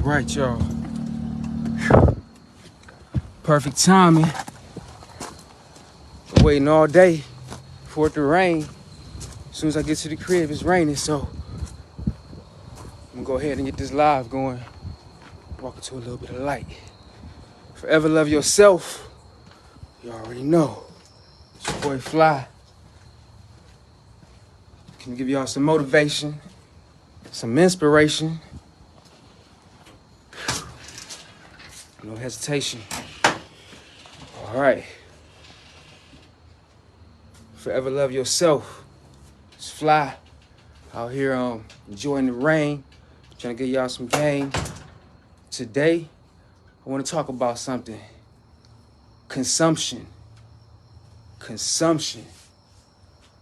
Right, y'all. Perfect timing. Been waiting all day for it to rain. As soon as I get to the crib, it's raining, so I'm gonna go ahead and get this live going. Walk into a little bit of light. Forever love yourself. You already know. It's your boy Fly. Can give y'all some motivation, some inspiration. No hesitation. All right. Forever love yourself. It's Fly out here enjoying the rain, trying to get y'all some game. Today, I want to talk about something. Consumption. Consumption.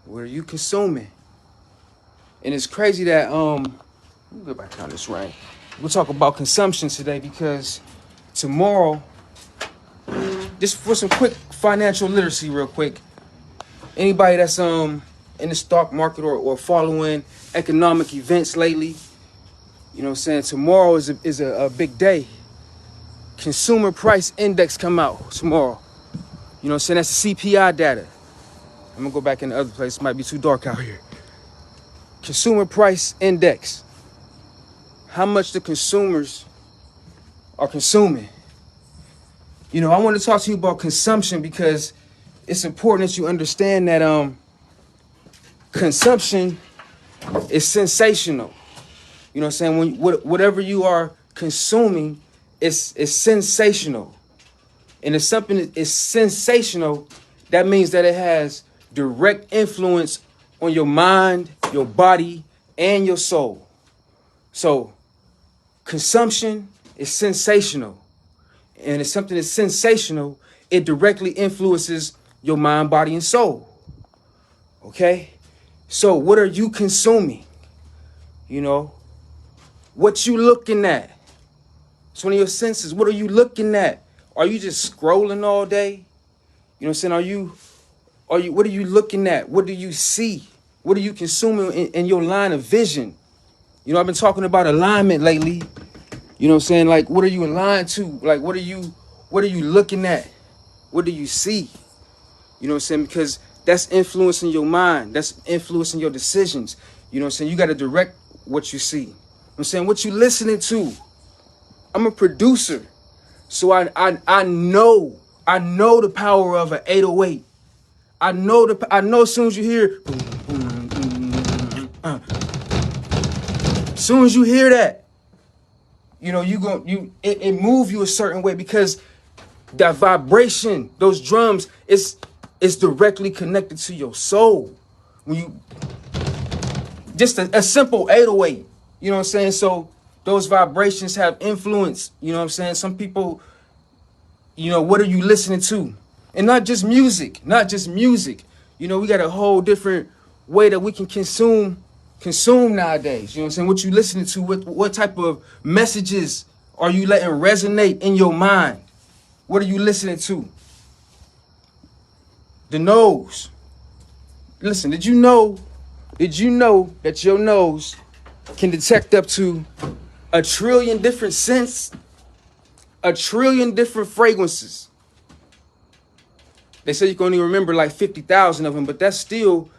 What are you consuming? And it's crazy that let me go back down this rain. We'll talk about consumption today because tomorrow, just for some quick financial literacy real quick. Anybody that's in the stock market or following economic events lately, you know what I'm saying? Tomorrow is a big day. Consumer price index come out tomorrow. You know what I'm saying? That's the CPI data. I'm gonna go back in the other place. It might be too dark out here. Consumer price index. How much the consumers are consuming. You know, I want to talk to you about consumption because it's important that you understand that consumption is sensational. You know what I'm saying? Whatever you are consuming is sensational. And if something is sensational, that means that it has direct influence on your mind, your body, and your soul. So consumption is sensational. And if something is sensational, it directly influences your mind, body, and soul. Okay? So what are you consuming? You know, what you looking at? It's one of your senses. What are you looking at? Are you just scrolling all day? You know what I'm saying? What are you looking at? What do you see? What are you consuming in your line of vision? You know, I've been talking about alignment lately. You know what I'm saying? Like, what are you aligned to? Like, what are you looking at? What do you see? You know what I'm saying? Because that's influencing your mind. That's influencing your decisions. You know what I'm saying? You got to direct what you see. You know what I'm saying? What you listening to? I'm a producer. So I know the power of an 808. I know as soon as you hear boom, boom, boom, as soon as you hear that, you know, it move you a certain way because that vibration, those drums, it's directly connected to your soul. When you just a simple 808, you know what I'm saying? So those vibrations have influence, you know what I'm saying? Some people, you know, what are you listening to? And not just music. You know, we got a whole different way that we can consume nowadays. You know what I'm saying? What you listening to, what type of messages are you letting resonate in your mind? What are you listening to? The nose. Listen, did you know that your nose can detect up to 1 trillion different scents, 1 trillion different fragrances? They say you can only remember like 50,000 of them, but that's still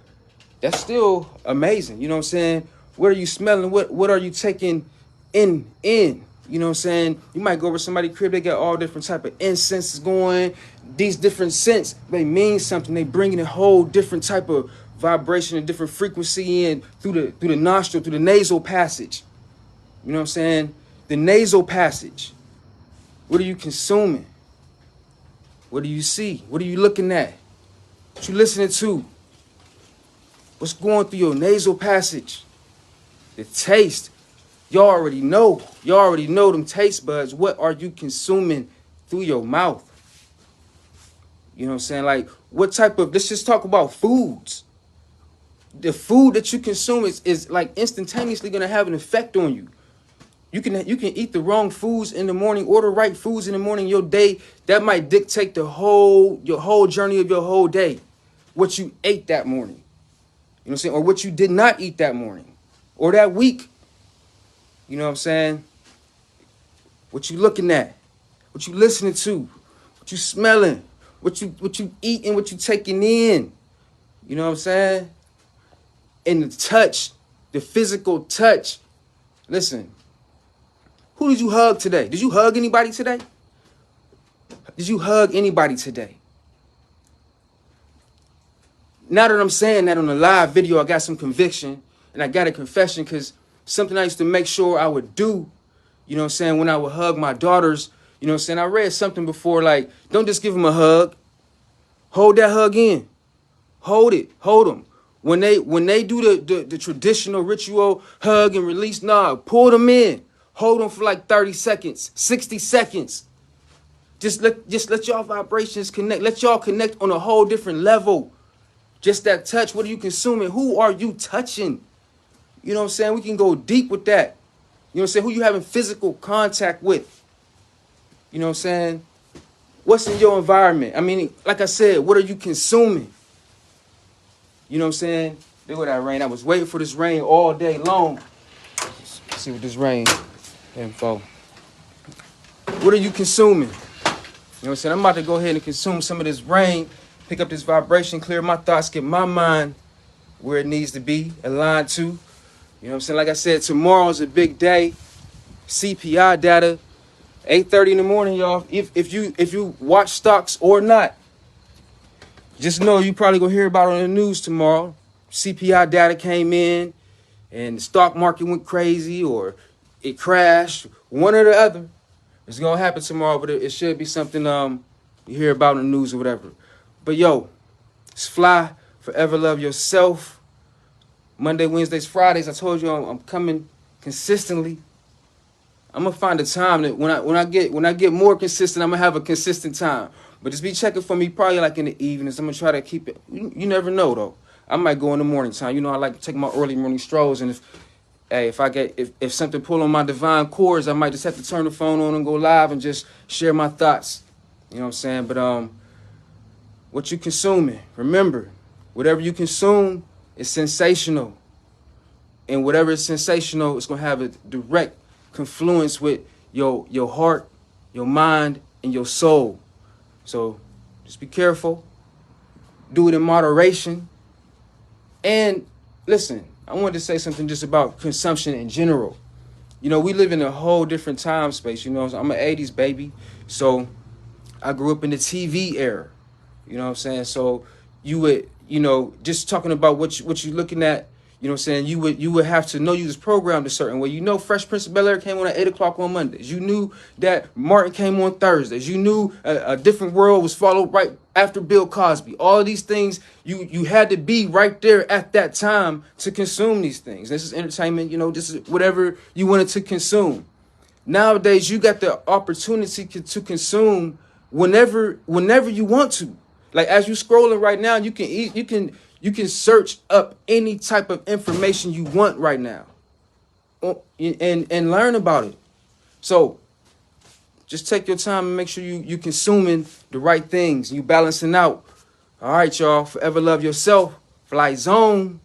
amazing. You know what I'm saying? What are you smelling? What are you taking in? You know what I'm saying? You might go over somebody's crib, they got all different type of incenses going. These different scents, they mean something. They bring in a whole different type of vibration, a different frequency in through the nostril, through the nasal passage. You know what I'm saying? The nasal passage. What are you consuming? What do you see? What are you looking at? What you listening to? What's going through your nasal passage? The taste. Y'all already know. Y'all already know them taste buds. What are you consuming through your mouth? You know what I'm saying? Like, what type of, let's just talk about foods. The food that you consume is like instantaneously going to have an effect on you. You can eat the wrong foods in the morning, or the right foods in the morning. Your day, that might dictate your whole journey of your whole day. What you ate that morning. You know what I'm saying? Or what you did not eat that morning. Or that week. You know what I'm saying? what you looking at, what you listening to, what you smelling, what you eating, what you taking in. You know what I'm saying? And the touch, the physical touch. Listen, who did you hug today? Did you hug anybody today? Did you hug anybody today? Now that I'm saying that on a live video, I got some conviction and I got a confession, because something I used to make sure I would do, you know what I'm saying, when I would hug my daughters, you know what I'm saying, I read something before, like, don't just give them a hug. Hold that hug in. Hold it. Hold them. When they do the traditional ritual hug and release, nah, pull them in. Hold them for like 30 seconds, 60 seconds. Just let y'all vibrations connect. Let y'all connect on a whole different level. Just that touch. What are you consuming? Who are you touching? You know what I'm saying? We can go deep with that. You know what I'm saying? Who you having physical contact with? You know what I'm saying? What's in your environment? I mean, like I said, what are you consuming? You know what I'm saying? Look at that rain. I was waiting for this rain all day long. Let's see what this rain info. What are you consuming? You know what I'm saying? I'm about to go ahead and consume some of this rain, pick up this vibration, clear my thoughts, get my mind where it needs to be, aligned to. You know what I'm saying? Like I said, tomorrow's a big day. CPI data, 8:30 in the morning, y'all. If you watch stocks or not, just know you probably gonna hear about it on the news tomorrow. CPI data came in and the stock market went crazy or it crashed. One or the other. It's gonna happen tomorrow, but it should be something you hear about in the news or whatever. But yo, it's Fly, forever love yourself. Monday, Wednesdays, Fridays. I told you I'm coming consistently. I'm gonna find a time that when I get more consistent, I'm gonna have a consistent time. But just be checking for me probably like in the evenings. I'm gonna try to keep it. You never know though. I might go in the morning time. You know, I like to take my early morning strolls, and if something pull on my divine chords, I might just have to turn the phone on and go live and just share my thoughts. You know what I'm saying? But what you consuming? Remember, whatever you consume is sensational, and whatever is sensational, it's gonna have a direct confluence with your heart, your mind, and your soul. So just be careful. Do it in moderation. And listen, I wanted to say something just about consumption in general. You know, we live in a whole different time space. You know, I'm an 80s baby. So I grew up in the TV era. You know what I'm saying? So you would, you know, just talking about what you're looking at, you know what I'm saying? You would have to know you was programmed a certain way. You know, Fresh Prince of Bel-Air came on at 8 o'clock on Mondays. You knew that Martin came on Thursdays. You knew a Different World was followed right after Bill Cosby. All of these things, you had to be right there at that time to consume these things. This is entertainment, you know, this is whatever you wanted to consume. Nowadays, you got the opportunity to consume whenever you want to. Like as you scrolling right now, you can search up any type of information you want right now, and learn about it. So just take your time and make sure you consuming the right things. You balancing out. All right, y'all. Forever love yourself. Fly Zone.